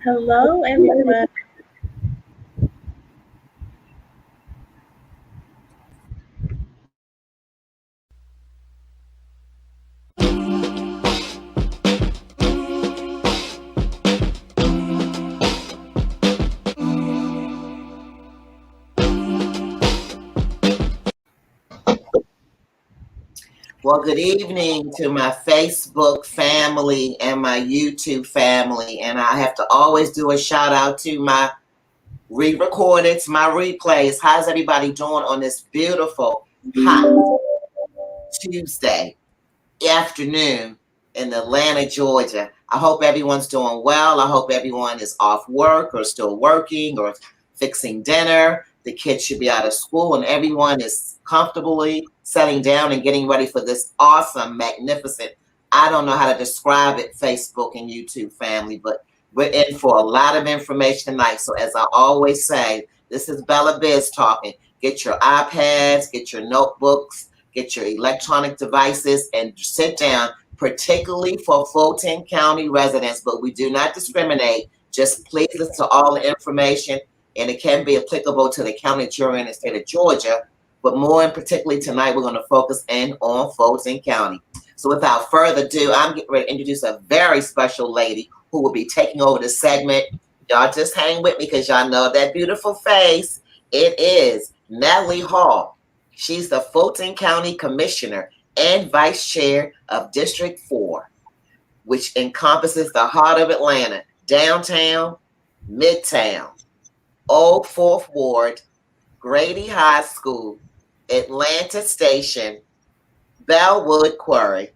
Hello, everyone. Well, good evening to my Facebook family and my YouTube family. And I have to always do a shout out to my re-recordeds, my replays. How's everybody doing on this beautiful, hot Tuesday afternoon in Atlanta, Georgia? I hope everyone's doing well. I hope everyone is off work or still working or fixing dinner. The kids should be out of school and everyone is comfortably settling down and getting ready for this awesome, magnificent, I don't know how to describe it, Facebook and YouTube family, but we're in for a lot of information tonight. So as I always say, this is Bella Biz talking. Get your iPads, get your notebooks, get your electronic devices and sit down, particularly for Fulton County residents, but we do not discriminate. Just please listen to all the information, and it can be applicable to the county that you're in the state of Georgia. But more and particularly tonight, we're going to focus in on Fulton County. So without further ado, I'm getting ready to introduce a very special lady who will be taking over the segment. Y'all just hang with me because y'all know that beautiful face. It is Natalie Hall. She's the Fulton County Commissioner and Vice Chair of District 4, which encompasses the heart of Atlanta, downtown, midtown, Old Fourth Ward, Grady High School, Atlanta Station, Bellwood Quarry,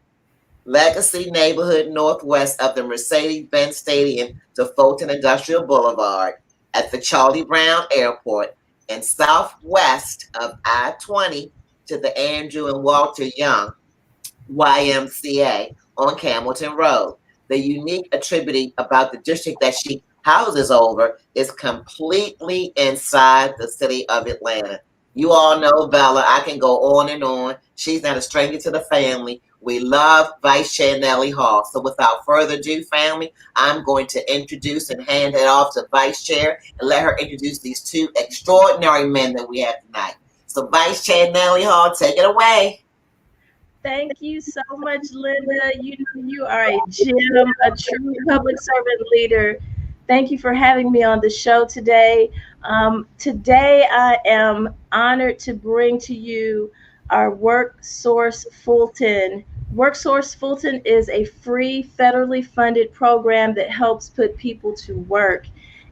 Legacy Neighborhood northwest of the Mercedes-Benz Stadium to Fulton Industrial Boulevard, at the Charlie Brown Airport, and southwest of I-20 to the Andrew and Walter Young YMCA on Camilton Road. The unique attribute about the district that she houses over is completely inside the city of Atlanta. You all know Bella. I can go on and on. She's not a stranger to the family. We love Vice Chair Nellie Hall. So without further ado, family, I'm going to introduce and hand it off to Vice Chair and let her introduce these two extraordinary men that we have tonight. So Vice Chair Nellie Hall, take it away. Thank you so much, Linda. You are a gem, a true public servant leader. Thank you for having me on the show today. Today, I am honored to bring to you our WorkSource Fulton. WorkSource Fulton is a free, federally funded program that helps put people to work.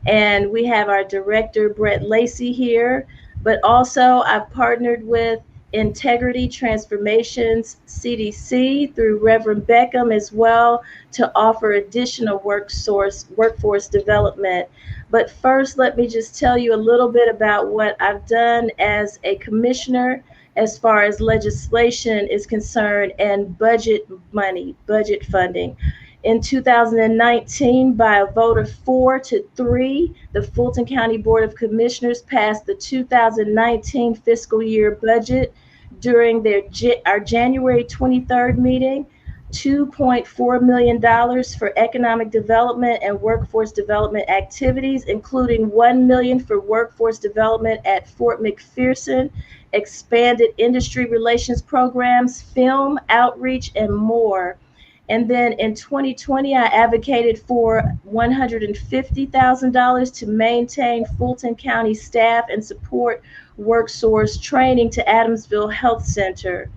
And we have our director, Brett Lacy, here. But also, I've partnered with Integrity Transformations CDC through Reverend Beckham as well to offer additional workforce development. But first, let me just tell you a little bit about what I've done as a commissioner as far as legislation is concerned and budget money, budget funding. In 2019, by a vote of 4-3, the Fulton County Board of Commissioners passed the 2019 fiscal year budget during our January 23rd meeting. $2.4 million for economic development and workforce development activities, including $1 million for workforce development at Fort McPherson, expanded industry relations programs, film outreach, and more. And then in 2020, I advocated for $150,000 to maintain Fulton County staff and support WorkSource training to Adamsville Health Center.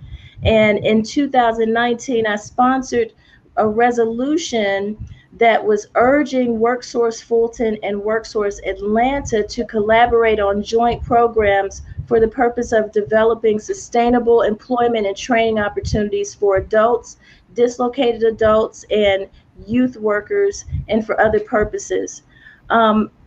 And in 2019, I sponsored a resolution that was urging WorkSource Fulton and WorkSource Atlanta to collaborate on joint programs for the purpose of developing sustainable employment and training opportunities for adults, dislocated adults, and youth workers, and for other purposes.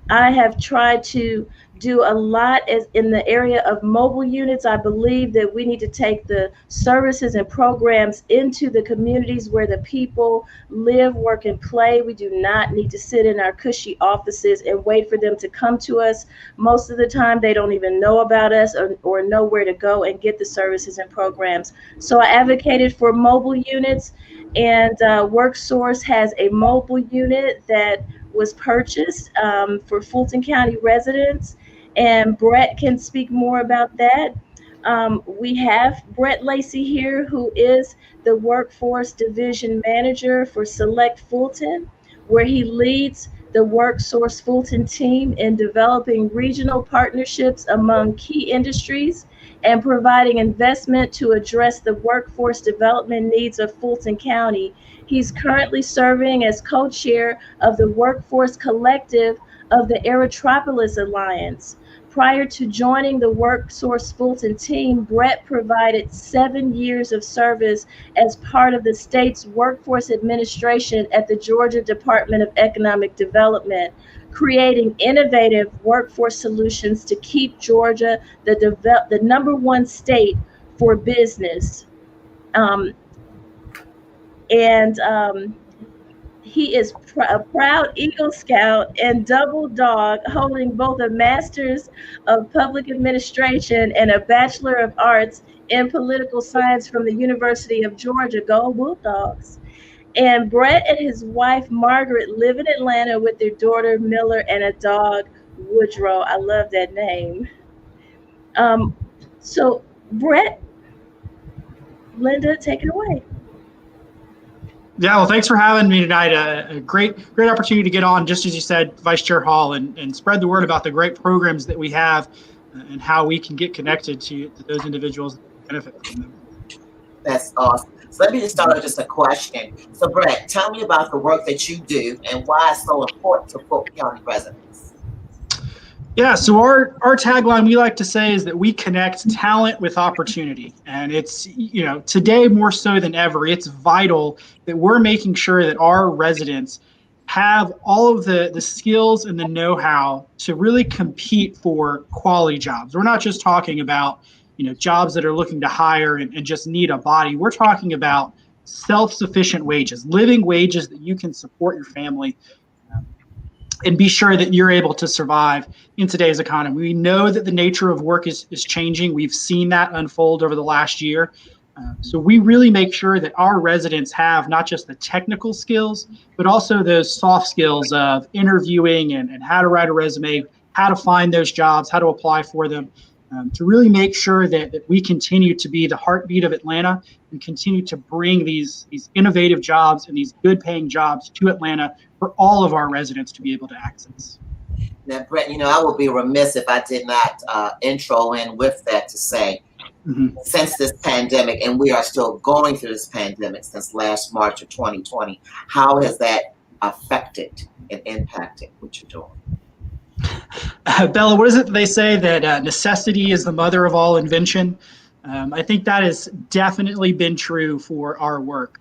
I have tried to do a lot in the area of mobile units. I believe that we need to take the services and programs into the communities where the people live, work, and play. We do not need to sit in our cushy offices and wait for them to come to us. Most of the time, they don't even know about us or know where to go and get the services and programs. So I advocated for mobile units, and WorkSource has a mobile unit that was purchased for Fulton County residents, and Brett can speak more about that. We have Brett Lacy here, who is the Workforce Division Manager for Select Fulton, where he leads the WorkSource Fulton team in developing regional partnerships among key industries and providing investment to address the workforce development needs of Fulton County. He's currently serving as co-chair of the Workforce Collective of the Erythropolis Alliance. Prior to joining the WorkSource Fulton team, Brett provided 7 years of service as part of the state's workforce administration at the Georgia Department of Economic Development, creating innovative workforce solutions to keep Georgia the number one state for business. Um, and he is a proud Eagle Scout and double dog, holding both a Master's of Public Administration and a Bachelor of Arts in Political Science from the University of Georgia. Go Bulldogs. And Brett and his wife, Margaret, live in Atlanta with their daughter, Miller, and a dog, Woodrow. I love that name. So, Brett, Linda, take it away. Yeah, well, thanks for having me tonight. A great opportunity to get on, just as you said, Vice Chair Hall, and spread the word about the great programs that we have and how we can get connected to those individuals that benefit from them. That's awesome. So let me just start with just a question. So Brett, tell me about the work that you do and why it's so important to Fulton County residents. Yeah, so our tagline we like to say is that we connect talent with opportunity. And it's, today more so than ever, it's vital that we're making sure that our residents have all of the skills and the know-how to really compete for quality jobs. We're not just talking about, jobs that are looking to hire and just need a body. We're talking about self-sufficient wages, living wages that you can support your family and be sure that you're able to survive in today's economy. We know that the nature of work is changing. We've seen that unfold over the last year. So we really make sure that our residents have not just the technical skills, but also those soft skills of interviewing and how to write a resume, how to find those jobs, how to apply for them, to really make sure that we continue to be the heartbeat of Atlanta and continue to bring these innovative jobs and these good paying jobs to Atlanta for all of our residents to be able to access. Now, Brett, I would be remiss if I did not intro in with that to say, since this pandemic, and we are still going through this pandemic since last March of 2020, how has that affected and impacted what you're doing? Bella, what is it they say that necessity is the mother of all invention? I think that has definitely been true for our work.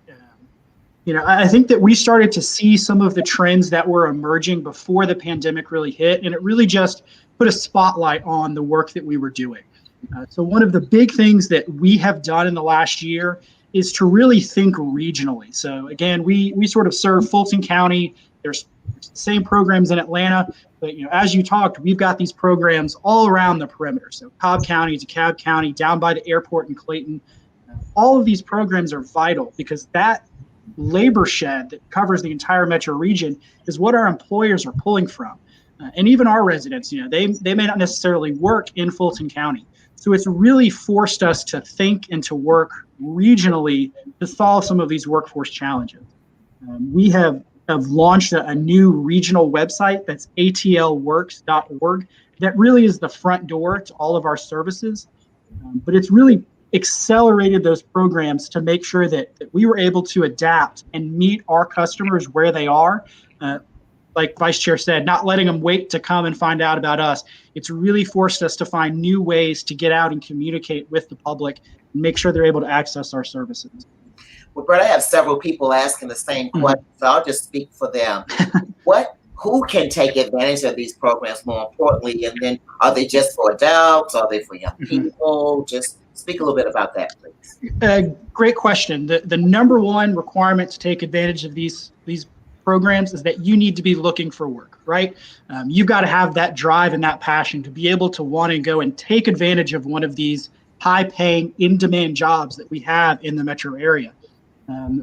I think that we started to see some of the trends that were emerging before the pandemic really hit, and it really just put a spotlight on the work that we were doing. So one of the big things that we have done in the last year is to really think regionally. So again, we sort of serve Fulton County. There's the same programs in Atlanta, but as you talked, we've got these programs all around the perimeter. So Cobb County, DeKalb County, down by the airport in Clayton. All of these programs are vital because that labor shed that covers the entire metro region is what our employers are pulling from. And even our residents, they may not necessarily work in Fulton County. So it's really forced us to think and to work regionally to solve some of these workforce challenges. We have launched a new regional website that's atlworks.org. That really is the front door to all of our services. But it's really accelerated those programs to make sure that we were able to adapt and meet our customers where they are. Like Vice Chair said, not letting them wait to come and find out about us. It's really forced us to find new ways to get out and communicate with the public and make sure they're able to access our services. Well, Brett, I have several people asking the same question, so I'll just speak for them. Who can take advantage of these programs more importantly? And then are they just for adults? Are they for young people? Just speak a little bit about that, please. Great question. The number one requirement to take advantage of these programs is that you need to be looking for work, right? You've got to have that drive and that passion to be able to want to go and take advantage of one of these high-paying, in-demand jobs that we have in the metro area.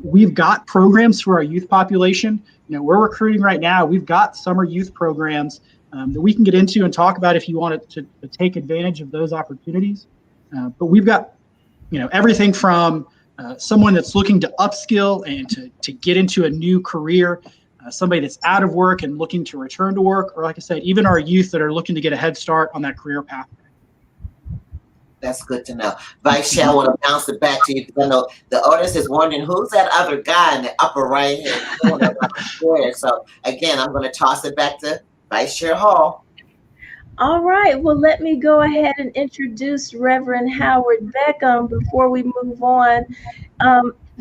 We've got programs for our youth population we're recruiting right now. We've got summer youth programs that we can get into and talk about if you want to take advantage of those opportunities. But we've got, everything from someone that's looking to upskill and to get into a new career, somebody that's out of work and looking to return to work, or like I said, even our youth that are looking to get a head start on that career path. That's good to know. Vice Chair, I want to bounce it back to you because I know the audience is wondering who's that other guy in the upper right hand corner of the square. So again, I'm going to toss it back to Vice Chair Hall. All right. Well, let me go ahead and introduce Reverend Howard Beckham before we move on.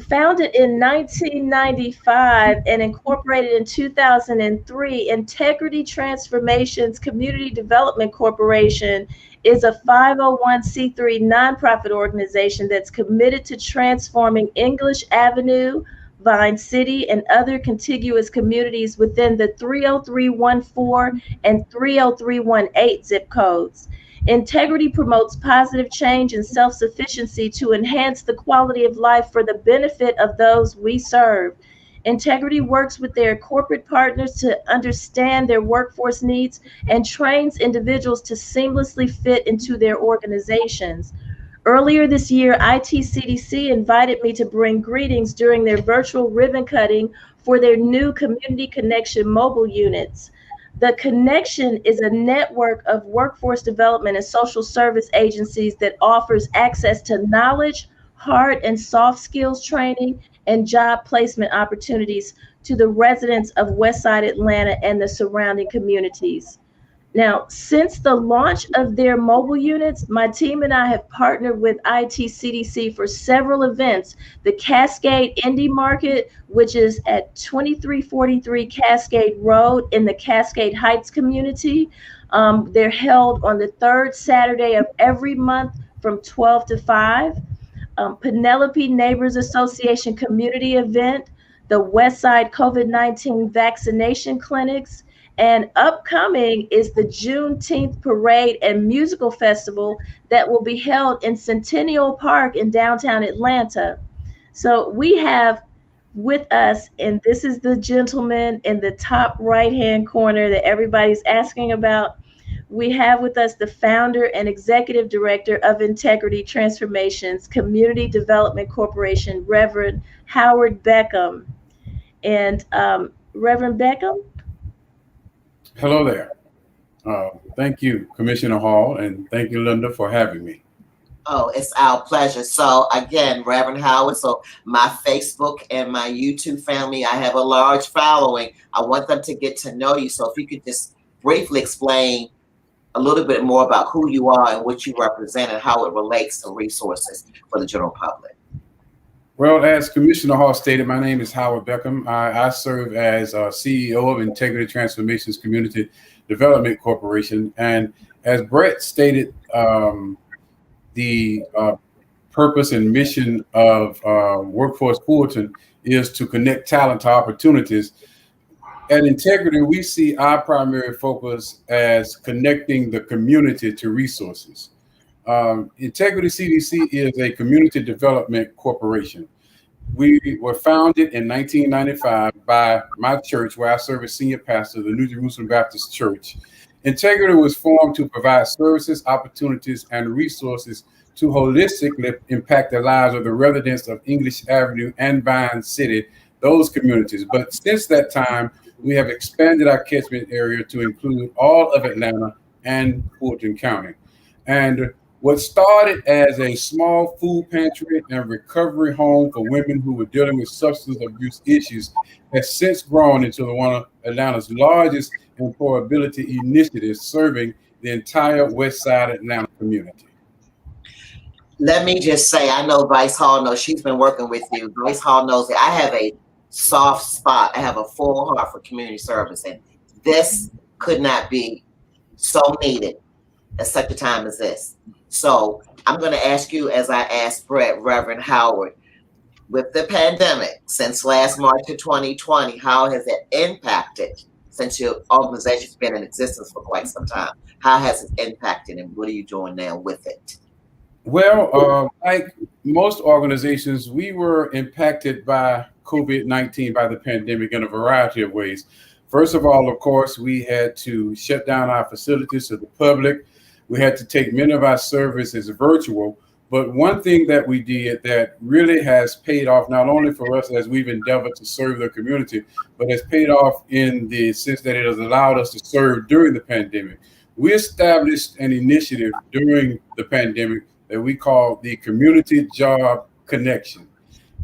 Founded in 1995 and incorporated in 2003, Integrity Transformations Community Development Corporation is a 501c3 nonprofit organization that's committed to transforming English Avenue, Vine City, and other contiguous communities within the 30314 and 30318 zip codes. Integrity promotes positive change and self-sufficiency to enhance the quality of life for the benefit of those we serve. Integrity works with their corporate partners to understand their workforce needs and trains individuals to seamlessly fit into their organizations. Earlier this year, CDC invited me to bring greetings during their virtual ribbon cutting for their new Community Connection mobile units. The Connection is a network of workforce development and social service agencies that offers access to knowledge, hard and soft skills training, and job placement opportunities to the residents of Westside Atlanta and the surrounding communities. Now, since the launch of their mobile units, my team and I have partnered with CDC for several events. The Cascade Indie Market, which is at 2343 Cascade Road in the Cascade Heights community. They're held on the third Saturday of every month from 12 to 5. Penelope Neighbors Association community event, the Westside COVID-19 vaccination clinics, and upcoming is the Juneteenth Parade and Musical Festival that will be held in Centennial Park in downtown Atlanta. So we have with us, and this is the gentleman in the top right-hand corner that everybody's asking about. We have with us the founder and executive director of Integrity Transformations Community Development Corporation, Reverend Howard Beckham. And Reverend Beckham? Hello there. Thank you, Commissioner Hall, and thank you, Linda, for having me. Oh, it's our pleasure. So again, Reverend Howard, so my Facebook and my YouTube family, I have a large following. I want them to get to know you. So if you could just briefly explain a little bit more about who you are and what you represent and how it relates to resources for the general public. Well, as Commissioner Hall stated, my name is Howard Beckham. I serve as CEO of Integrity Transformations Community Development Corporation. And as Brett stated, the purpose and mission of WorkSource Fulton is to connect talent to opportunities. At Integrity, we see our primary focus as connecting the community to resources. Integrity CDC is a community development corporation. We were founded in 1995 by my church, where I serve as senior pastor, the New Jerusalem Baptist Church. Integrity was formed to provide services, opportunities, and resources to holistically impact the lives of the residents of English Avenue and Vine City, those communities. But since that time, we have expanded our catchment area to include all of Atlanta and Fulton County. And what started as a small food pantry and recovery home for women who were dealing with substance abuse issues has since grown into one of Atlanta's largest employability initiatives, serving the entire West Side Atlanta community. Let me just say, I know Vice Hall knows, she's been working with you. Vice Hall knows that I have a soft spot. I have a full heart for community service, and this could not be so needed at such a time as this. So I'm going to ask you, as I asked Brett, Reverend Howard, with the pandemic since last March of 2020, how has it impacted, since your organization's been in existence for quite some time, how has it impacted and what are you doing now with it? Well, like most organizations, we were impacted by COVID-19, by the pandemic, in a variety of ways. First of all, of course, we had to shut down our facilities to the public. We had to take many of our services virtual. But one thing that we did that really has paid off, not only for us as we've endeavored to serve the community, but has paid off in the sense that it has allowed us to serve during the pandemic. We established an initiative during the pandemic that we call the Community Job Connection.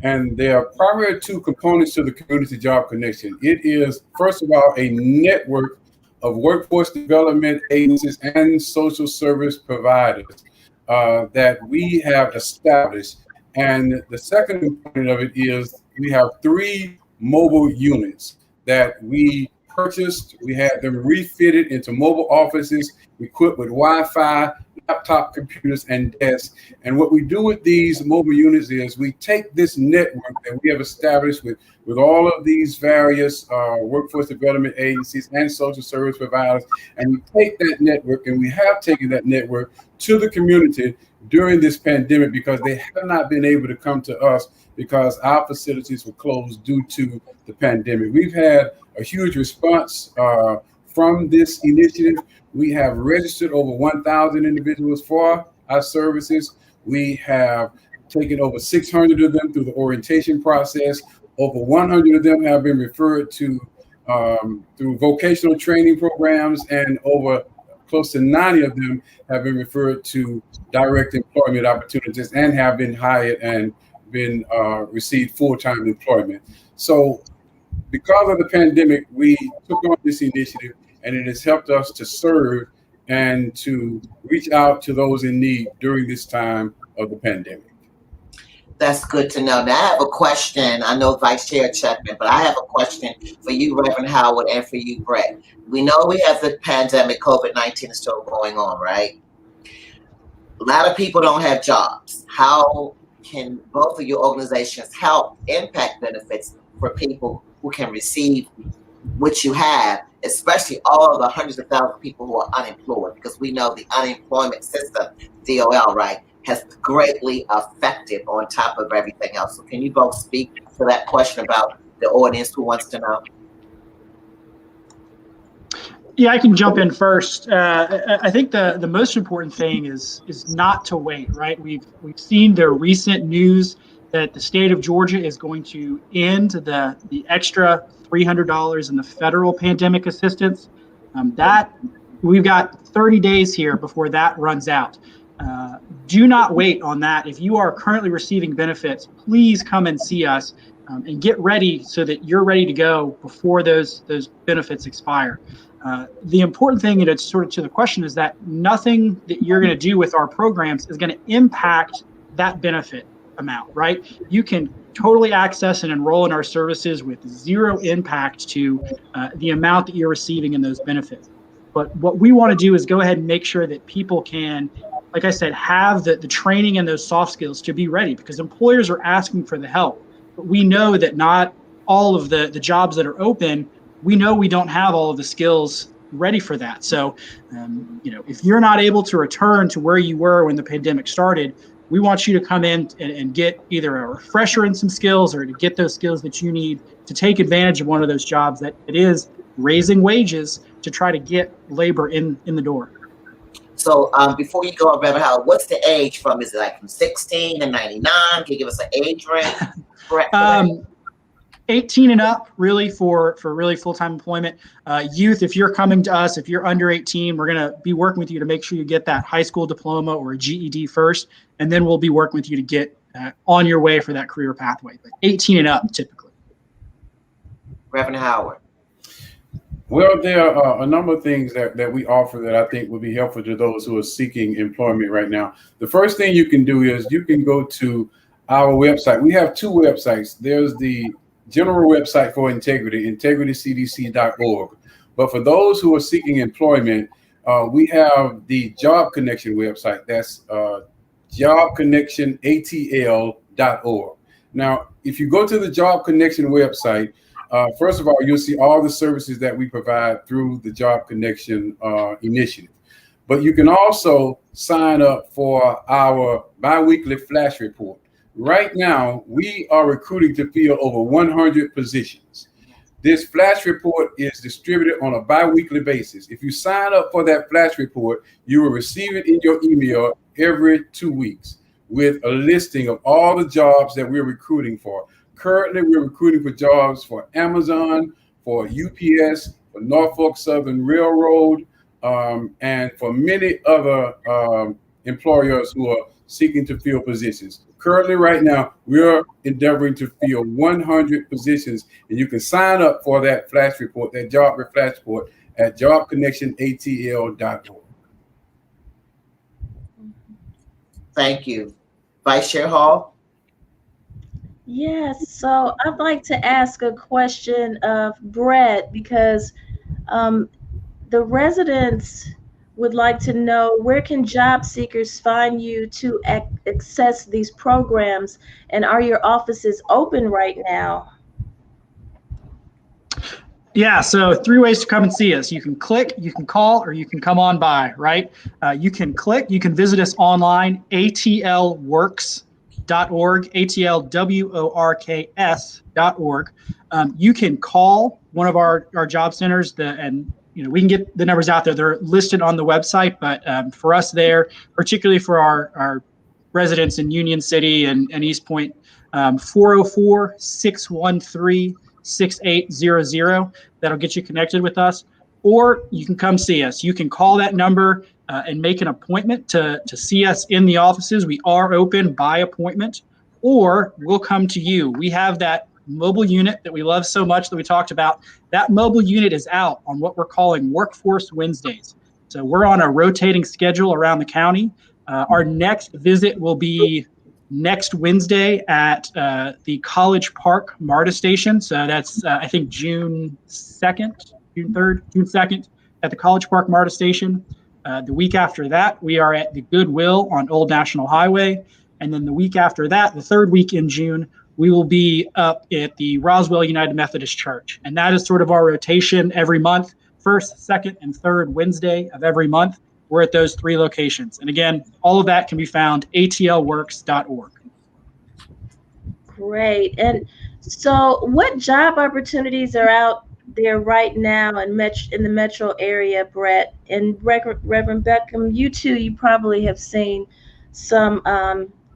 And there are primarily two components to the Community Job Connection. It is, first of all, a network of workforce development agencies and social service providers that we have established. And the second component of it is we have 3 mobile units that we purchased. We had them refitted into mobile offices, equipped with Wi-Fi, laptop computers, and desks. And what we do with these mobile units is we take this network that we have established with all of these various workforce development agencies and social service providers, and we take that network, and we have taken that network to the community during this pandemic because they have not been able to come to us because our facilities were closed due to the pandemic. We've had a huge response from this initiative. We have registered over 1,000 individuals for our services. We have taken over 600 of them through the orientation process. Over 100 of them have been referred to through vocational training programs, and over close to 90 of them have been referred to direct employment opportunities and have been hired and been received full-time employment. So because of the pandemic, we took on this initiative, and it has helped us to serve and to reach out to those in need during this time of the pandemic. That's good to know. Now I have a question. I know Vice Chair Chapman, but I have a question for you, Reverend Howard, and for you, Brett. We know we have the pandemic, COVID-19 is still going on, right? A lot of people don't have jobs. How can both of your organizations help impact benefits for people who can receive what you have, especially all of the hundreds of thousands of people who are unemployed? Because we know the unemployment system, DOL, right, has greatly affected on top of everything else. So can you both speak to that question about the audience who wants to know? Yeah, I can jump in first. I think the most important thing is not to wait, right? We've seen the recent news that the state of Georgia is going to end the extra $300 in the federal pandemic assistance. That we've got 30 days here before that runs out. Do not wait on that. If you are currently receiving benefits, please come and see us and get ready so that you're ready to go before those benefits expire. The important thing, and it's sort of to the question, is that nothing that you're going to do with our programs is going to impact that benefit amount, right? You can totally access and enroll in our services with zero impact to the amount that you're receiving in those benefits. But what we want to do is go ahead and make sure that people can, like I said, have the training and those soft skills to be ready, because employers are asking for the help. But we know that not all of the jobs that are open, we know we don't have all of the skills ready for that. So, if you're not able to return to where you were when the pandemic started, we want you to come in and get either a refresher in some skills or to get those skills that you need to take advantage of one of those jobs that it is raising wages to try to get labor in the door. So before you go, Reverend Howard, what's the age from? Is it like from 16 to 99? Can you give us an age range? 18 and up, really, for really full-time employment. Youth, if you're coming to us, if you're under 18, we're going to be working with you to make sure you get that high school diploma or a GED first, and then we'll be working with you to get on your way for that career pathway. But 18 and up, typically. Reverend Howard. Well, there are a number of things that we offer that I think would be helpful to those who are seeking employment right now. The first thing you can do is you can go to our website. We have 2 websites. There's the general website for Integrity, integritycdc.org. But for those who are seeking employment, we have the Job Connection website. That's jobconnectionatl.org. Now, if you go to the Job Connection website, first of all, you'll see all the services that we provide through the Job Connection initiative. But you can also sign up for our biweekly flash report. Right now, we are recruiting to fill over 100 positions. This flash report is distributed on a bi-weekly basis. If you sign up for that flash report, you will receive it in your email every 2 weeks with a listing of all the jobs that we're recruiting for. Currently, we're recruiting for jobs for Amazon, for UPS, for Norfolk Southern Railroad, and for many other employers who are seeking to fill positions. Currently, right now, we're endeavoring to fill 100 positions, and you can sign up for that flash report, that job flash report, at jobconnectionatl.org. Thank you. Vice Chair Hall? Yes, so I'd like to ask a question of Brett because the residents would like to know, where can job seekers find you to access these programs, and are your offices open right now? Yeah, so 3 ways to come and see us. You can click, you can call, or you can come on by, right? You can click, you can visit us online, atlworks.org, atlworks.org. You can call one of our job centers, and we can get the numbers out there. They're listed on the website, but for us there, particularly for our residents in Union City and East Point, 404-613-6800. That'll get you connected with us. Or you can come see us. You can call that number and make an appointment to see us in the offices. We are open by appointment, or we'll come to you. We have that mobile unit that we love so much that we talked about. That mobile unit is out on what we're calling Workforce Wednesdays. So we're on a rotating schedule around the county. Our next visit will be next Wednesday at the College Park MARTA station. So that's, I think, June 2nd, June 3rd, June 2nd at the College Park MARTA station. The week after that, we are at the Goodwill on Old National Highway. And then the week after that, the third week in June, we will be up at the Roswell United Methodist Church. And that is sort of our rotation every month, first, second, and third Wednesday of every month. We're at those 3 locations. And again, all of that can be found atlworks.org. Great. And so what job opportunities are out there right now in the metro area, Brett? And Reverend Beckham, you too, you probably have seen some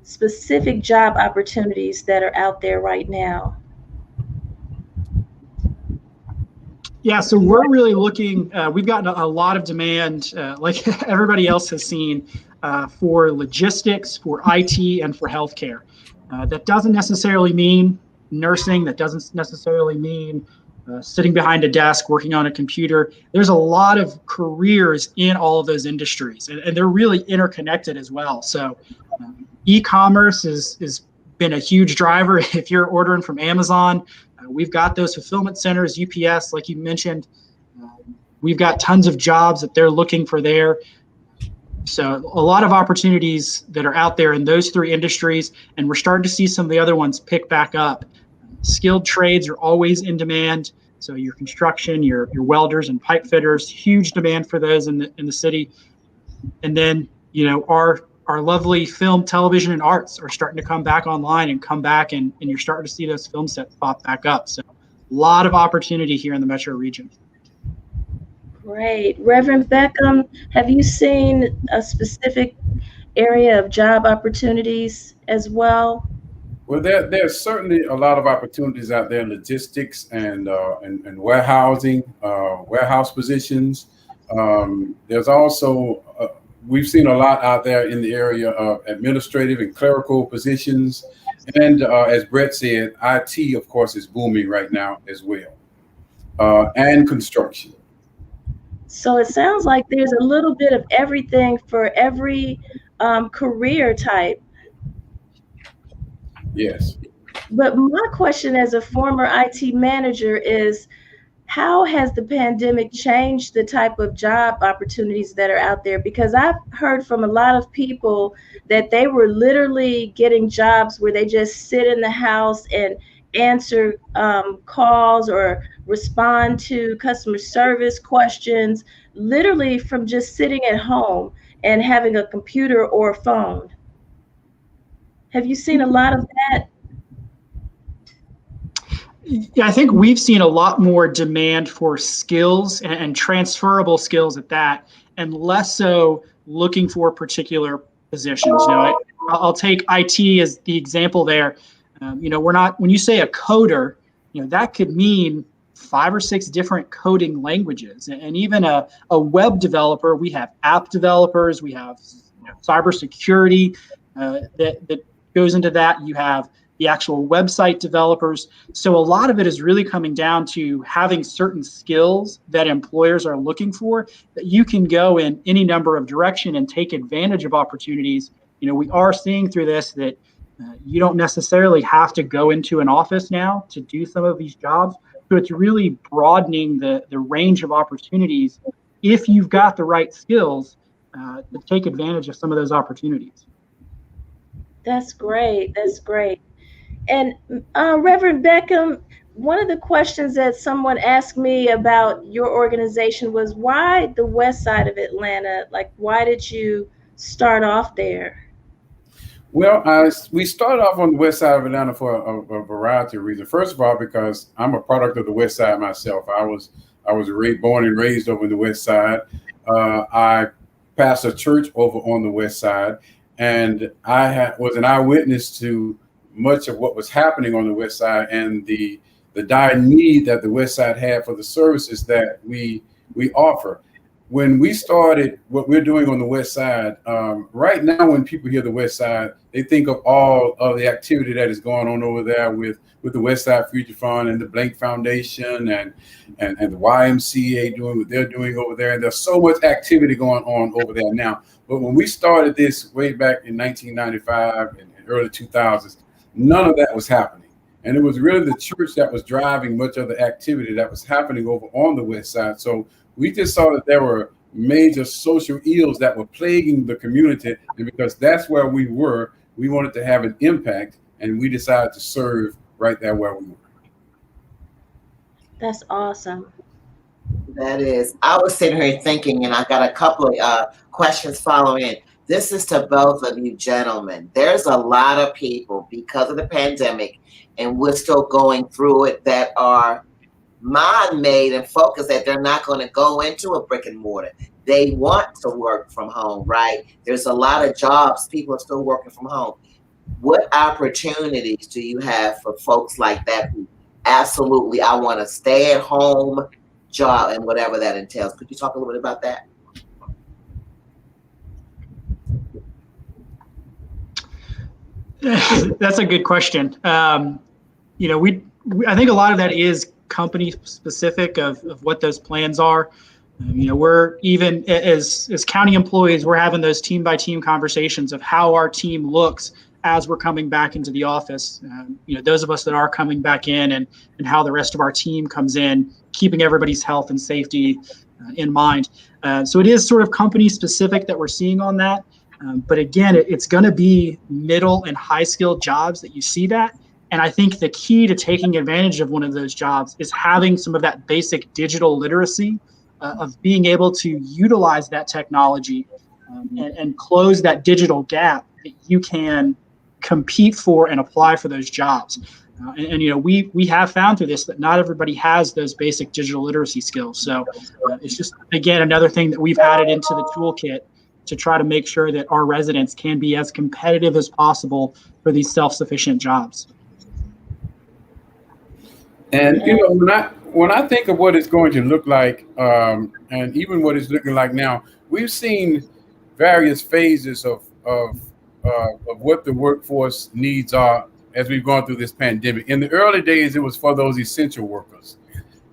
specific job opportunities that are out there right now. Yeah, so we're really looking, we've gotten a lot of demand, like everybody else has seen, for logistics, for IT, and for healthcare. That doesn't necessarily mean nursing. That doesn't necessarily mean sitting behind a desk, working on a computer. There's a lot of careers in all of those industries, and they're really interconnected as well. So e-commerce has been a huge driver. If you're ordering from Amazon, we've got those fulfillment centers, UPS, like you mentioned. We've got tons of jobs that they're looking for there. So a lot of opportunities that are out there in those 3 industries, and we're starting to see some of the other ones pick back up. Skilled trades are always in demand. So your construction, your welders and pipe fitters, huge demand for those in the city. And then, our lovely film, television, and arts are starting to come back online and come back, and you're starting to see those film sets pop back up. So a lot of opportunity here in the metro region. Great. Reverend Beckham, have you seen a specific area of job opportunities as well? Well, there's certainly a lot of opportunities out there in logistics and warehousing, warehouse positions. There's also we've seen a lot out there in the area of administrative and clerical positions. And as Brett said, IT, of course, is booming right now as well, and construction. So it sounds like there's a little bit of everything for every career type. Yes. But my question as a former IT manager is, how has the pandemic changed the type of job opportunities that are out there? Because I've heard from a lot of people that they were literally getting jobs where they just sit in the house and answer calls or respond to customer service questions, literally from just sitting at home and having a computer or a phone. Have you seen a lot of that? Yeah, I think we've seen a lot more demand for skills and transferable skills at that, and less so looking for particular positions. I'll take IT as the example there. We're not, when you say a coder, that could mean 5 or 6 different coding languages, and even a web developer. We have app developers, we have cybersecurity that goes into that. You have the actual website developers. So a lot of it is really coming down to having certain skills that employers are looking for, that you can go in any number of direction and take advantage of opportunities. We are seeing through this that you don't necessarily have to go into an office now to do some of these jobs. So it's really broadening the range of opportunities if you've got the right skills to take advantage of some of those opportunities. That's great. That's great. And Reverend Beckham, one of the questions that someone asked me about your organization was, why the west side of Atlanta? Like, why did you start off there? Well, we started off on the west side of Atlanta for a variety of reasons. First of all, because I'm a product of the west side myself. I was born and raised over the west side. I pastor a church over on the west side, and I was an eyewitness to much of what was happening on the west side and the dire need that the west side had for the services that we offer. When we started what we're doing on the west side, right now when people hear the west side, they think of all of the activity that is going on over there with the West Side Future Fund and the Blank Foundation and the YMCA doing what they're doing over there. And there's so much activity going on over there now. But when we started this way back in 1995 and early 2000s, none of that was happening. And it was really the church that was driving much of the activity that was happening over on the west side. So we just saw that there were major social ills that were plaguing the community. And because that's where we were, we wanted to have an impact, and we decided to serve right there where we were. That's awesome. That is. I was sitting here thinking, and I got a couple of questions following it. This is to both of you gentlemen. There's a lot of people, because of the pandemic, and we're still going through it, that are mind-made and focused that they're not going to go into a brick and mortar. They want to work from home, right? There's a lot of jobs. People are still working from home. What opportunities do you have for folks like that who absolutely, I want to stay at home job and whatever that entails? Could you talk a little bit about that? That's a good question. I think a lot of that is company specific of what those plans are. We're even as county employees, we're having those team by team conversations of how our team looks as we're coming back into the office. Those of us that are coming back in and how the rest of our team comes in, keeping everybody's health and safety in mind. So it is sort of company specific that we're seeing on that. But again, it's going to be middle and high skilled jobs that you see that. And I think the key to taking advantage of one of those jobs is having some of that basic digital literacy of being able to utilize that technology and close that digital gap that you can compete for and apply for those jobs. We have found through this that not everybody has those basic digital literacy skills. So it's just, again, another thing that we've added into the toolkit to try to make sure that our residents can be as competitive as possible for these self-sufficient jobs. And when I think of what it's going to look like, and even what it's looking like now, we've seen various phases of what the workforce needs are as we've gone through this pandemic. In the early days, it was for those essential workers,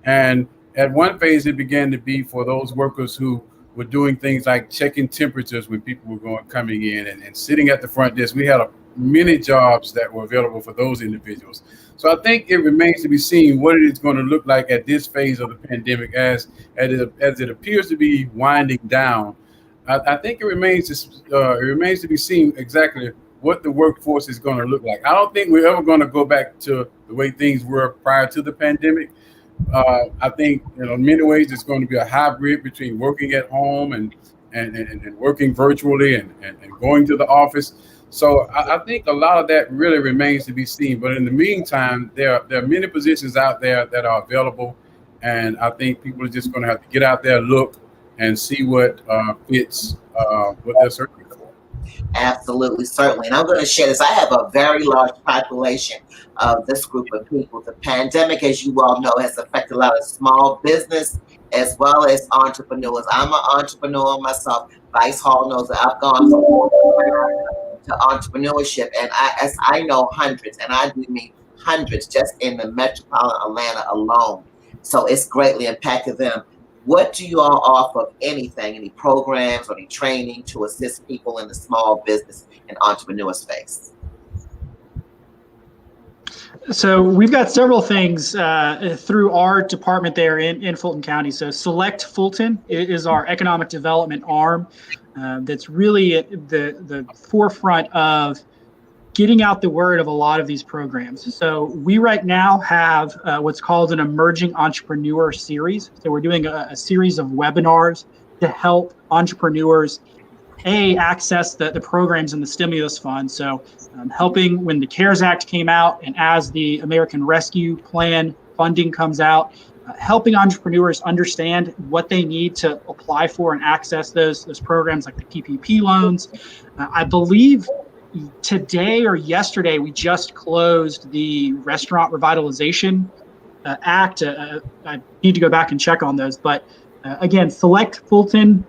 and at one phase, it began to be for those workers who were doing things like checking temperatures when people were coming in and sitting at the front desk. We had many jobs that were available for those individuals. So I think it remains to be seen what it is going to look like at this phase of the pandemic as it appears to be winding down. I think it remains to be seen exactly what the workforce is going to look like. I don't think we're ever going to go back to the way things were prior to the pandemic. I think in many ways it's going to be a hybrid between working at home and working virtually and going to the office. So I think a lot of that really remains to be seen. But in the meantime, there are many positions out there that are available, and I think people are just going to have to get out there, look, and see what fits what they're searching for. Absolutely, certainly. And I'm going to share this. I have a very large population of this group of people. The pandemic, as you all know, has affected a lot of small business as well as entrepreneurs. I'm an entrepreneur myself. Vice Hall knows that I've gone from to entrepreneurship, and as I know hundreds, and I do mean hundreds, just in the metropolitan Atlanta alone. So it's greatly impacted them. What do you all offer, if anything, any programs or any training to assist people in the small business and entrepreneur space? So we've got several things through our department there in Fulton County. So Select Fulton is our economic development arm that's really at the forefront of getting out the word of a lot of these programs. So we right now have what's called an emerging entrepreneur series. So we're doing a series of webinars to help entrepreneurs access the programs in the stimulus fund. So helping when the CARES Act came out and as the American Rescue Plan funding comes out, helping entrepreneurs understand what they need to apply for and access those programs like the PPP loans. I believe today or yesterday, we just closed the Restaurant Revitalization Act. I need to go back and check on those. But again, Select Fulton.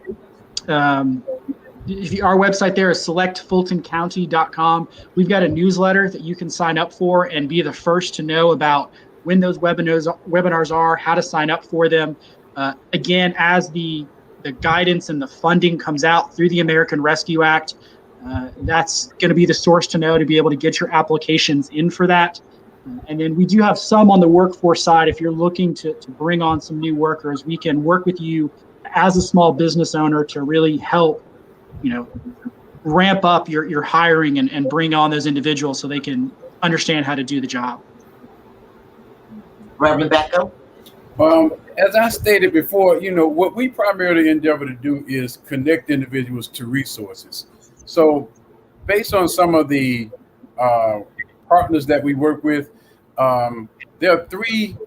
Our website there is selectfultoncounty.com. We've got a newsletter that you can sign up for and be the first to know about when those webinars are, how to sign up for them. Again, as the guidance and the funding comes out through the American Rescue Act, that's going to be the source to know to be able to get your applications in for that. And then we do have some on the workforce side. If you're looking to bring on some new workers, we can work with you as a small business owner to really help, ramp up your hiring and bring on those individuals so they can understand how to do the job. Reverend Beckham? As I stated before, what we primarily endeavor to do is connect individuals to resources. So based on some of the partners that we work with, there are three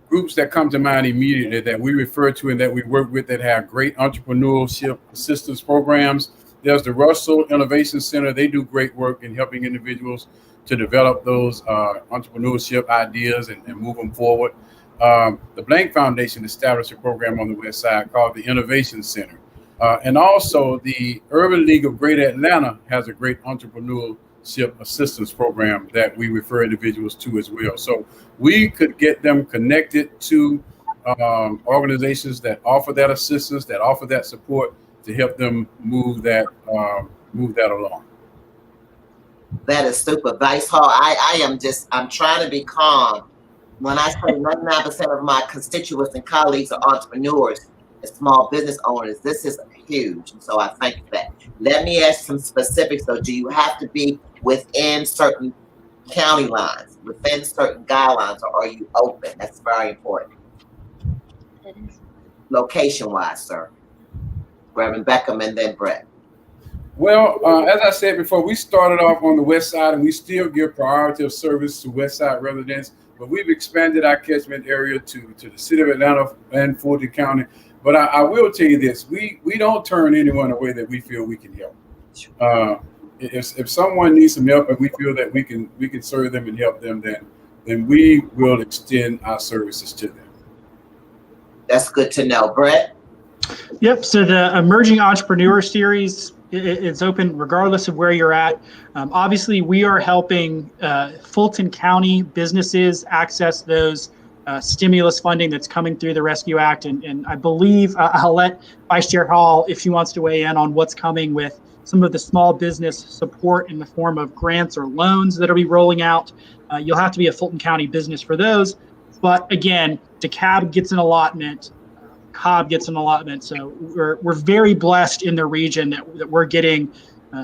groups that come to mind immediately that we refer to and that we work with that have great entrepreneurship assistance programs. There's the Russell Innovation Center. They do great work in helping individuals to develop those entrepreneurship ideas and move them forward. The Blank Foundation established a program on the West Side called the Innovation Center. And also the Urban League of Greater Atlanta has a great entrepreneurship assistance program that we refer individuals to as well. So we could get them connected to organizations that offer that assistance, that offer that support to help them move that along. That is super. Vice Hall, I'm trying to be calm. When I say 99% of my constituents and colleagues are entrepreneurs and small business owners, this is huge. And so I thank you for that. Let me ask some specifics. So do you have to be within certain county lines, within certain guidelines, or are you open? That's very important. Location-wise, sir. Reverend Beckham and then Brett. Well, as I said before, we started off on the West Side and we still give priority of service to West Side residents, but we've expanded our catchment area to the city of Atlanta and Fulton County. But I will tell you this, we don't turn anyone away that we feel we can help. If someone needs some help and we feel that we can serve them and help them, then we will extend our services to them. That's good to know. Brett? Yep. So the Emerging Entrepreneur Series, it's open regardless of where you're at. Obviously, we are helping Fulton County businesses access those stimulus funding that's coming through the Rescue Act. And I believe I'll let Vice Chair Hall, if she wants to weigh in on what's coming with some of the small business support in the form of grants or loans that will be rolling out. You'll have to be a Fulton County business for those. But again, DeKalb gets an allotment. Cobb gets an allotment. So we're very blessed in the region that we're getting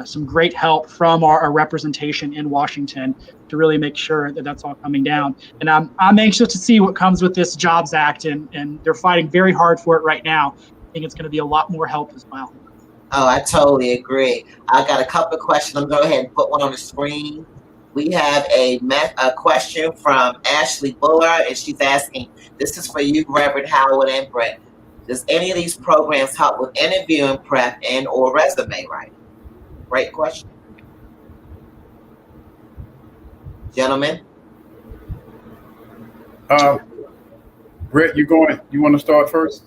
some great help from our representation in Washington to really make sure that that's all coming down. And I'm anxious to see what comes with this Jobs Act, and they're fighting very hard for it right now. I think it's going to be a lot more help as well. Oh, I totally agree. I got a couple of questions. I'm going to go ahead and put one on the screen. We have a question from Ashley Buller, and she's asking, this is for you, Reverend Howard and Brett. Does any of these programs help with interviewing prep and or resume writing? Great question. Gentlemen? Brett, you want to start first?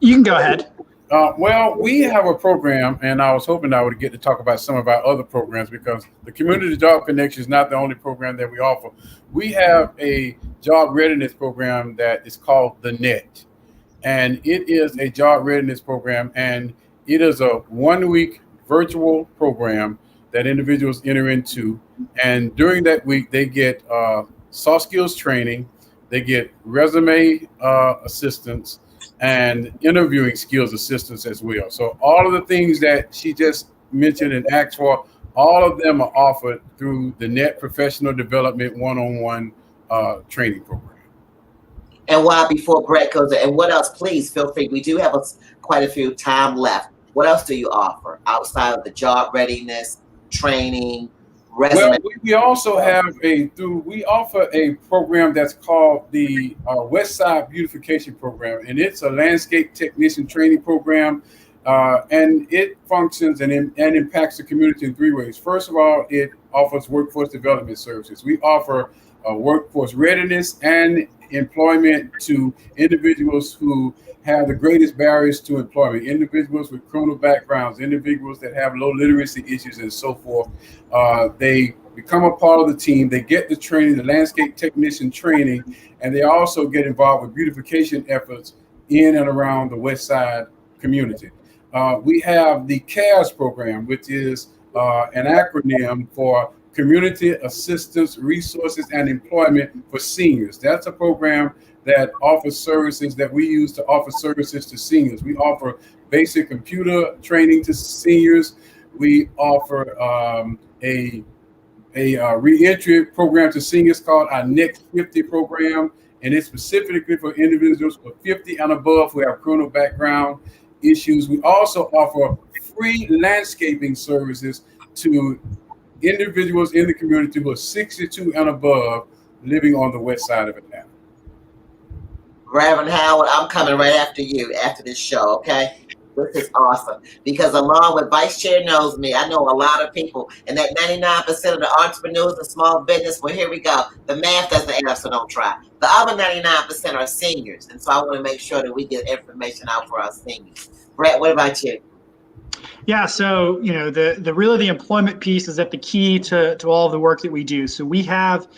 You can go ahead. Well, we have a program, and I was hoping I would get to talk about some of our other programs, because the Community Job Connection is not the only program that we offer. We have a job readiness program that is called the NET, and it is a job readiness program, and it is a 1 week virtual program that individuals enter into, and during that week they get soft skills training, they get resume assistance, and interviewing skills assistance as well. So all of the things that she just mentioned and asked for, all of them are offered through the NET Professional Development One-on-One training program. And while before Brett goes, and what else, please feel free. We do have quite a few time left. What else do you offer outside of the job readiness, training, resume? Well, we also have we offer a program that's called the West Side Beautification Program, and it's a landscape technician training program, and it functions and impacts the community in 3 ways. First of all, it offers workforce development services. We offer workforce readiness and employment to individuals who have the greatest barriers to employment, individuals with criminal backgrounds, individuals that have low literacy issues, and so forth. They become a part of the team. They get the training, the landscape technician training, and they also get involved with beautification efforts in and around the West Side community. We have the CARES program, which is an acronym for Community Assistance, Resources, and Employment for Seniors. That's a program that offers services that we use to offer services to seniors. We offer basic computer training to seniors. We offer a reentry program to seniors called our Next 50 program, and it's specifically for individuals with 50 and above who have criminal background issues. We also offer free landscaping services to individuals in the community who are 62 and above living on the west side of Atlanta. Reverend Howard, I'm coming right after you after this show, okay? This is awesome, because along with Vice Chair knows me, I know a lot of people, and that 99% of the entrepreneurs and small business, well, here we go. The math doesn't add up, so don't try. The other 99% are seniors, and so I want to make sure that we get information out for our seniors. Brett, what about you? Yeah, so the employment piece is at the key to all of the work that we do. So we have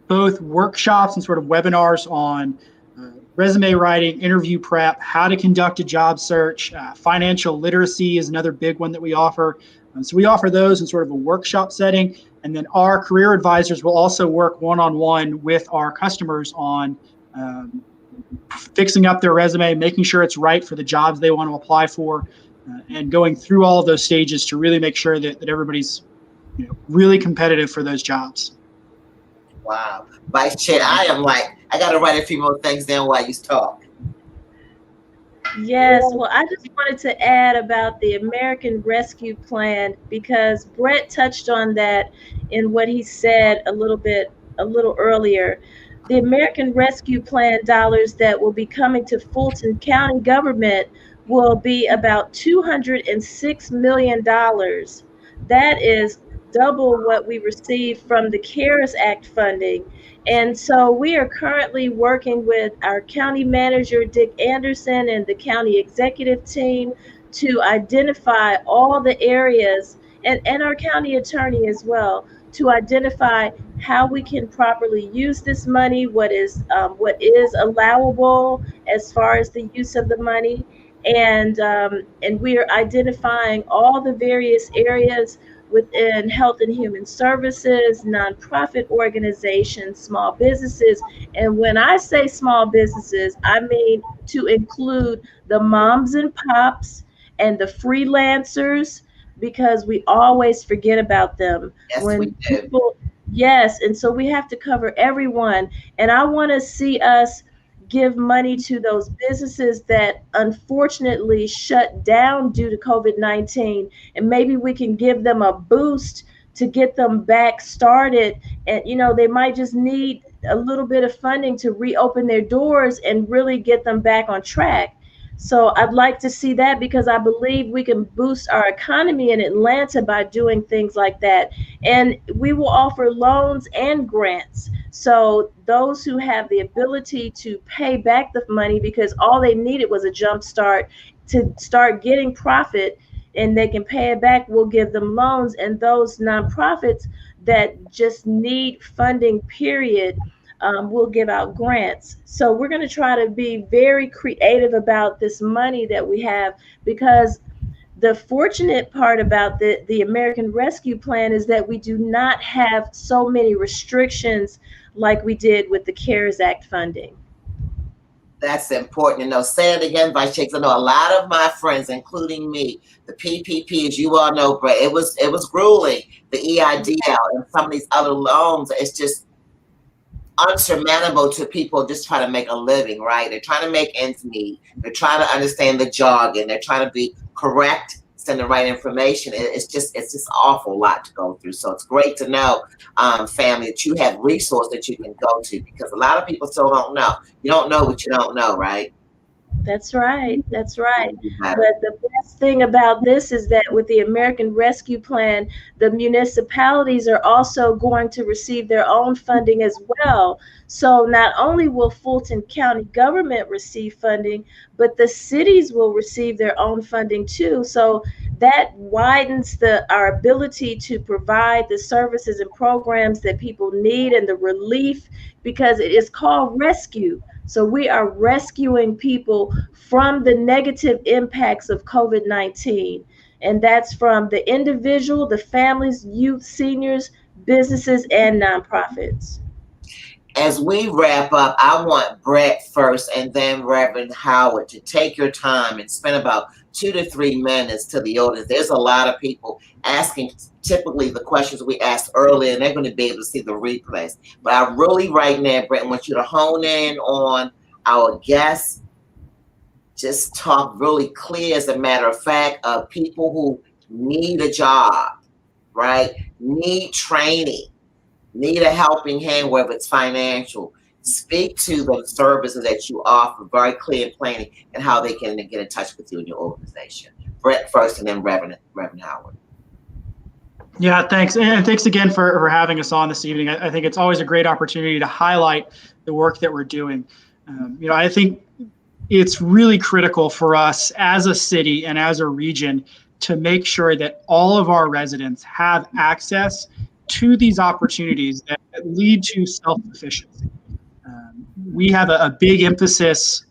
both workshops and sort of webinars on resume writing, interview prep, how to conduct a job search. Financial literacy is another big one that we offer. So we offer those in sort of a workshop setting, and then our career advisors will also work one-on-one with our customers on fixing up their resume, making sure it's right for the jobs they want to apply for. And going through all of those stages to really make sure that everybody's really competitive for those jobs. Wow. Vice Chair, I got to write a few more things down while you talk. Yes, well, I just wanted to add about the American Rescue Plan, because Brett touched on that in what he said a little earlier. The American Rescue Plan dollars that will be coming to Fulton County government will be about $206 million. That is double what we received from the CARES Act funding. And so we are currently working with our county manager, Dick Anderson, and the county executive team to identify all the areas, and our county attorney as well, to identify how we can properly use this money, what is allowable as far as the use of the money. And we are identifying all the various areas within health and human services, nonprofit organizations, small businesses. And when I say small businesses, I mean to include the moms and pops and the freelancers, because we always forget about them. Yes, we do. Yes, and so we have to cover everyone. And I want to see us give money to those businesses that unfortunately shut down due to COVID-19, and maybe we can give them a boost to get them back started. And they might just need a little bit of funding to reopen their doors and really get them back on track. So I'd like to see that, because I believe we can boost our economy in Atlanta by doing things like that. And we will offer loans and grants. So those who have the ability to pay back the money, because all they needed was a jump start to start getting profit, and they can pay it back, we'll give them loans. And those nonprofits that just need funding, period, we'll give out grants. So we're going to try to be very creative about this money that we have, because the fortunate part about the American Rescue Plan is that we do not have so many restrictions like we did with the CARES Act funding. That's important. Say it again, Vice Chair. I know a lot of my friends, including me, the PPP, as you all know, Brett, it was grueling. The EIDL and some of these other loans, it's just unsurmountable to people just trying to make a living, right? They're trying to make ends meet. They're trying to understand the jargon. They're trying to be correct, send the right information. It's just an awful lot to go through. So it's great to know, family, that you have resources that you can go to, because a lot of people still don't know. You don't know what you don't know, right? That's right. That's right. But the best thing about this is that with the American Rescue Plan, the municipalities are also going to receive their own funding as well. So not only will Fulton County government receive funding, but the cities will receive their own funding too. So that widens our ability to provide the services and programs that people need, and the relief, because it is called rescue. So we are rescuing people from the negative impacts of COVID-19. And that's from the individual, the families, youth, seniors, businesses, and nonprofits. As we wrap up, I want Brett first and then Reverend Howard to take your time and spend about 2 to 3 minutes to the audience. There's a lot of people asking typically the questions we asked earlier, and they're going to be able to see the replays. But I really, right now, Brett, want you to hone in on our guests. Just talk really clear, as a matter of fact, of people who need a job, right? Need training, need a helping hand, whether it's financial. Speak to the services that you offer, very clear and plain, and how they can get in touch with you and your organization. Brett first, and then Reverend Howard. Yeah, thanks. And thanks again for having us on this evening. I think it's always a great opportunity to highlight the work that we're doing. I think it's really critical for us as a city and as a region to make sure that all of our residents have access to these opportunities that lead to self-sufficiency. We have a big emphasis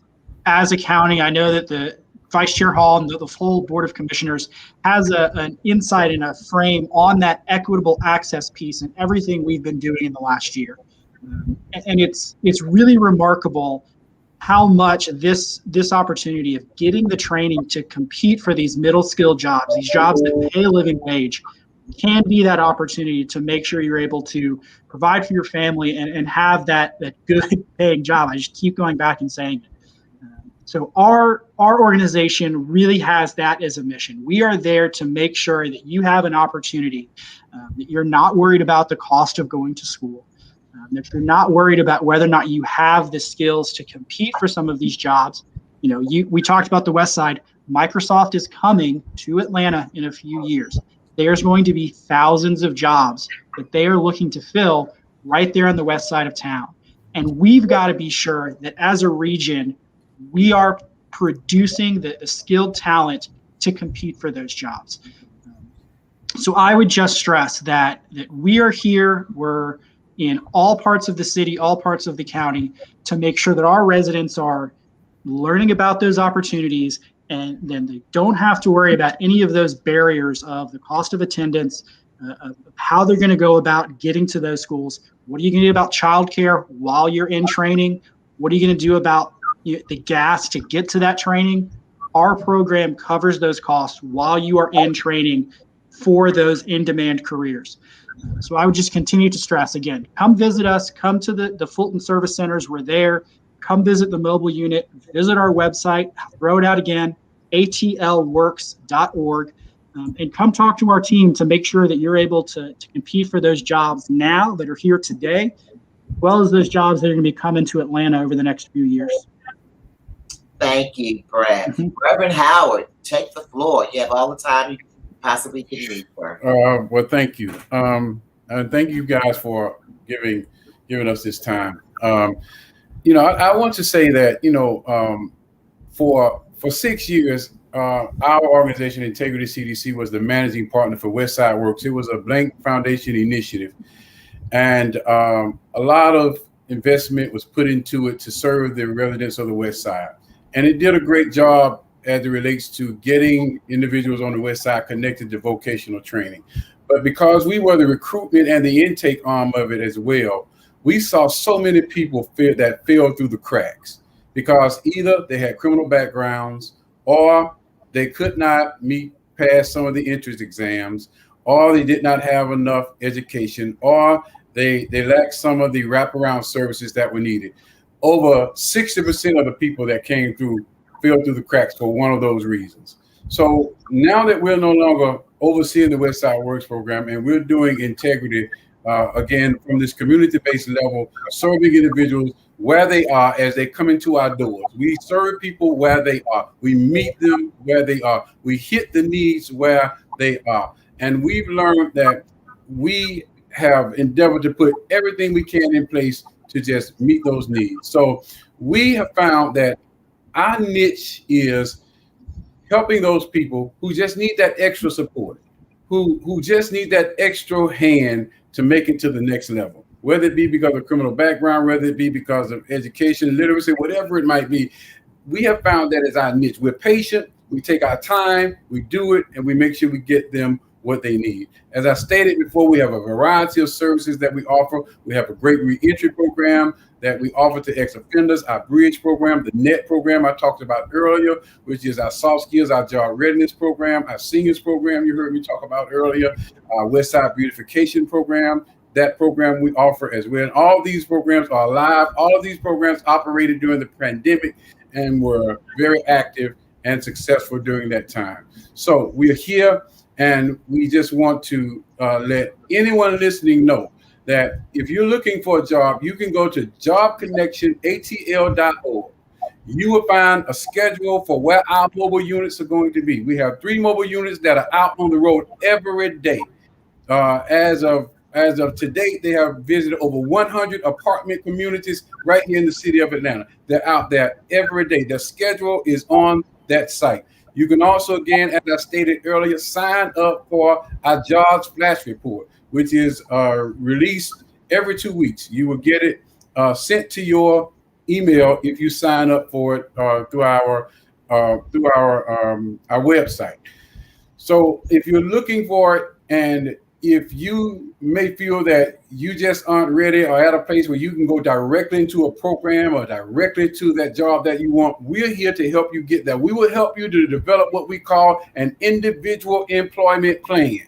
as a county. I know that the Vice Chair Hall and the full Board of Commissioners has an insight and a frame on that equitable access piece and everything we've been doing in the last year. And it's really remarkable how much this opportunity of getting the training to compete for these middle skill jobs, these jobs that pay a living wage, can be that opportunity to make sure you're able to provide for your family and have that good paying job. I just keep going back and saying it. So our organization really has that as a mission. We are there to make sure that you have an opportunity, that you're not worried about the cost of going to school, that you're not worried about whether or not you have the skills to compete for some of these jobs. We talked about the West Side. Microsoft is coming to Atlanta in a few years. There's going to be thousands of jobs that they are looking to fill right there on the west side of town. And we've got to be sure that as a region, we are producing the skilled talent to compete for those jobs. So I would just stress that we are here, we're in all parts of the city, all parts of the county, to make sure that our residents are learning about those opportunities, and then they don't have to worry about any of those barriers of the cost of attendance, of how they're going to go about getting to those schools. What are you going to do about childcare while you're in training? What are you going to do about the gas to get to that training? Our program covers those costs while you are in training for those in-demand careers. So I would just continue to stress, again, come visit us, come to the Fulton Service Centers. We're there. come visit the mobile unit, visit our website, throw it out again, atlworks.org, and come talk to our team to make sure that you're able to compete for those jobs now that are here today, as well as those jobs that are going to be coming to Atlanta over the next few years. Thank you, Brad. Mm-hmm. Reverend Howard, take the floor. You have all the time you possibly can need, sir. Well, thank you. And thank you guys for giving us this time. I want to say that, for 6 years, our organization, Integrity CDC, was the managing partner for Westside Works. It was a Blank Foundation initiative. And a lot of investment was put into it to serve the residents of the West Side. And it did a great job as it relates to getting individuals on the West Side connected to vocational training. But because we were the recruitment and the intake arm of it as well, we saw so many people that fell through the cracks because either they had criminal backgrounds, or they could not pass some of the entrance exams, or they did not have enough education, or they lacked some of the wraparound services that were needed. Over 60% of the people that came through fell through the cracks for one of those reasons. So now that we're no longer overseeing the Westside Works program and we're doing integrity, again, from this community-based level, serving individuals where they are as they come into our doors. We serve people where they are. We meet them where they are. We hit the needs where they are. And we've learned that we have endeavored to put everything we can in place to just meet those needs. So we have found that our niche is helping those people who just need that extra support, who just need that extra hand to make it to the next level, whether it be because of criminal background, whether it be because of education, literacy, whatever it might be. We have found that as our niche. We're patient, we take our time, we do it, and we make sure we get them what they need. As I stated before, we have a variety of services that we offer. We have a great reentry program that we offer to ex-offenders, our bridge program, the NET program I talked about earlier, which is our soft skills, our job readiness program, our seniors program you heard me talk about earlier, our Westside beautification program, that program we offer as well. And all these programs are live. All of these programs operated during the pandemic and were very active and successful during that time. So we're here. And we just want to let anyone listening know that if you're looking for a job, you can go to jobconnectionatl.org. You will find a schedule for where our mobile units are going to be. We have 3 mobile units that are out on the road every day. As of today, they have visited over 100 apartment communities right here in the city of Atlanta. They're out there every day. Their schedule is on that site. You can also, again, as I stated earlier, sign up for our jobs flash report, which is released every 2 weeks. You will get it sent to your email if you sign up for it through our website. So if you're looking for it, and if you may feel that you just aren't ready or at a place where you can go directly into a program or directly to that job that you want, we're here to help you get that. We will help you to develop what we call an individual employment plan.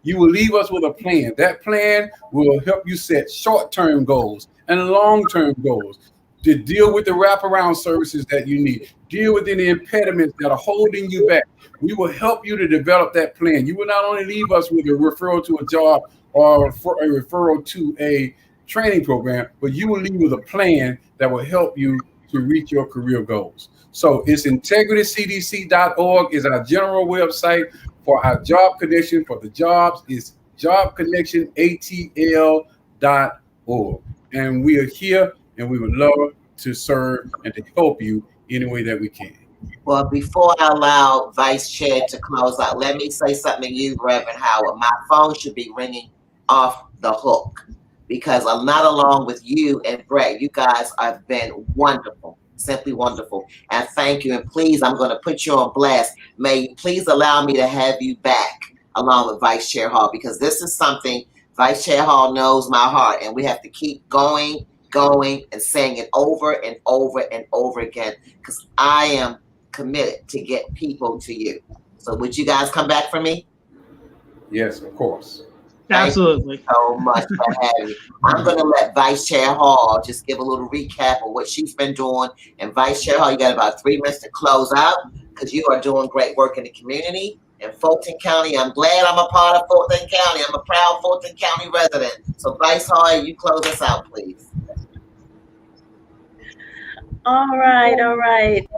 You will leave us with a plan. That plan will help you set short-term goals and long-term goals to deal with the wraparound services that you need, deal with any impediments that are holding you back. We will help you to develop that plan. You will not only leave us with a referral to a job or for a referral to a training program, but you will leave with a plan that will help you to reach your career goals. So it's integritycdc.org is our general website. For our job connection, for the jobs, is jobconnectionatl.org. And we are here, and we would love to serve and to help you any way that we can. Well, before I allow Vice Chair to close out, let me say something to you, Reverend Howard. My phone should be ringing off the hook because I'm not along with you and Brett. You guys have been wonderful, simply wonderful. And thank you. And please, I'm going to put you on blast. May you please allow me to have you back along with Vice Chair Hall, because this is something Vice Chair Hall knows my heart, and we have to keep going and saying it over and over and over again, because I am committed to get people to you. So would you guys come back for me? Yes, of course. Absolutely. Thank you so much for having me. I'm going to let Vice Chair Hall just give a little recap of what she's been doing. And Vice Chair Hall, you got about 3 minutes to close out because you are doing great work in the community. In Fulton County, I'm glad I'm a part of Fulton County. I'm a proud Fulton County resident. So Vice Hall, you close us out, please. All right, all right.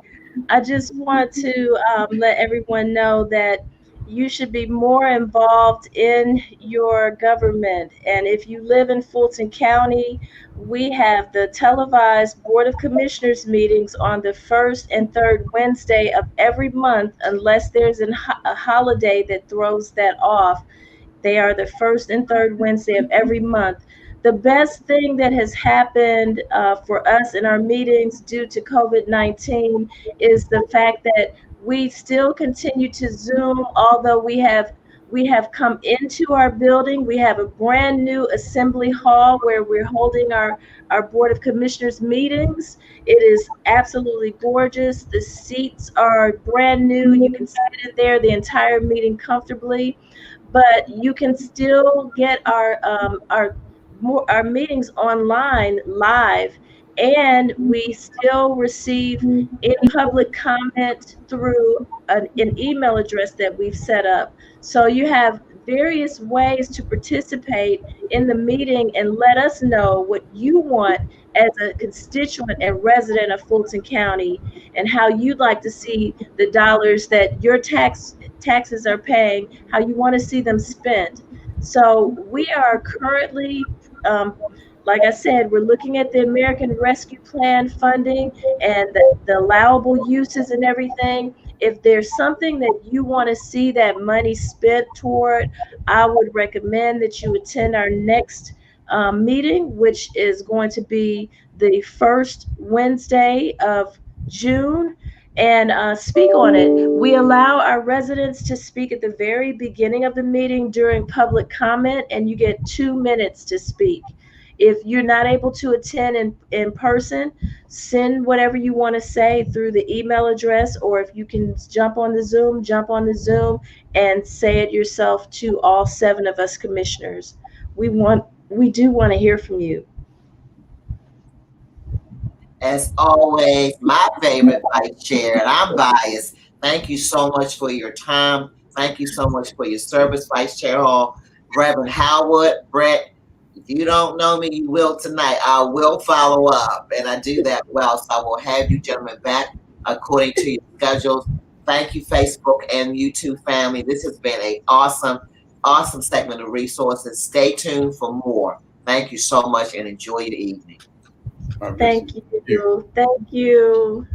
I just want to let everyone know that you should be more involved in your government. And if you live in Fulton County, we have the televised Board of Commissioners meetings on the first and third Wednesday of every month, unless there's a holiday that throws that off. They are the first and third Wednesday of every month. The best thing that has happened for us in our meetings due to COVID-19 is the fact that we still continue to Zoom, although we have come into our building. We have a brand new assembly hall where we're holding our Board of Commissioners meetings. It is absolutely gorgeous. The seats are brand new. You can sit in there the entire meeting comfortably, but you can still get our meetings online live, and we still receive in public comment through an email address that we've set up. So you have various ways to participate in the meeting and let us know what you want as a constituent and resident of Fulton County, and how you'd like to see the dollars that your taxes are paying, how you want to see them spent. So we are currently, like I said, we're looking at the American Rescue Plan funding and the allowable uses and everything. If there's something that you want to see that money spent toward, I would recommend that you attend our next meeting, which is going to be the first Wednesday of June, and speak on it. We allow our residents to speak at the very beginning of the meeting during public comment, and you get 2 minutes to speak. If you're not able to attend in person, send whatever you want to say through the email address, or if you can jump on the Zoom and say it yourself to all 7 of us commissioners. We do want to hear from you. As always, my favorite vice chair, and I'm biased. Thank you so much for your time. Thank you so much for your service, Vice Chair Hall. Reverend Howard, Brett, if you don't know me, you will tonight. I will follow up, and I do that well. So I will have you gentlemen back according to your schedules. Thank you, Facebook and YouTube family. This has been an awesome segment of resources. Stay tuned for more. Thank you so much and enjoy your evening. Thank you. Thank you.